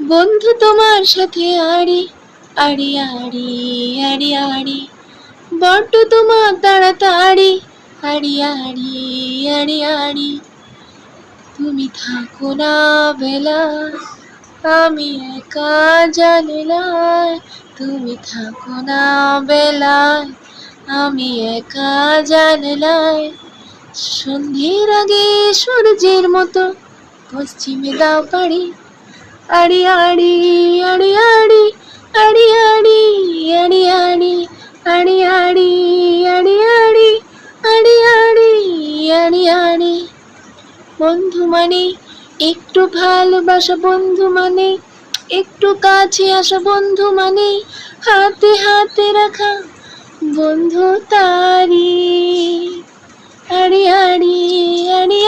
বন্ধু তোমার সাথে আড়ি আড়ি আড়ি আড়ি আড়ি, বড্ড তোমার তাড়াতাড়ি আড়ি আড়ি আড়ি আড়ি। তুমি থাকো না বেলা, আমি একা জানলায়। তুমি থাকো না বেলায়, আমি একা জানলায়। সন্ধ্যের আগে সূর্যের মতো পশ্চিমে দাও পাড়ি আড়ি আড়ি আড়ি আড়ি আড়ি আড়ি আড়ি আড়ি আড়ি আড়ি আড়ি আড়ি আড়ি আড়ি আড়ি আড়ি। বন্ধু মানে একটু ভালোবাসা, বন্ধু মানে একটু কাছে আসা, বন্ধু মানে হাতে হাতে রাখা বন্ধু তারি আড়ি আড়ি আড়ি।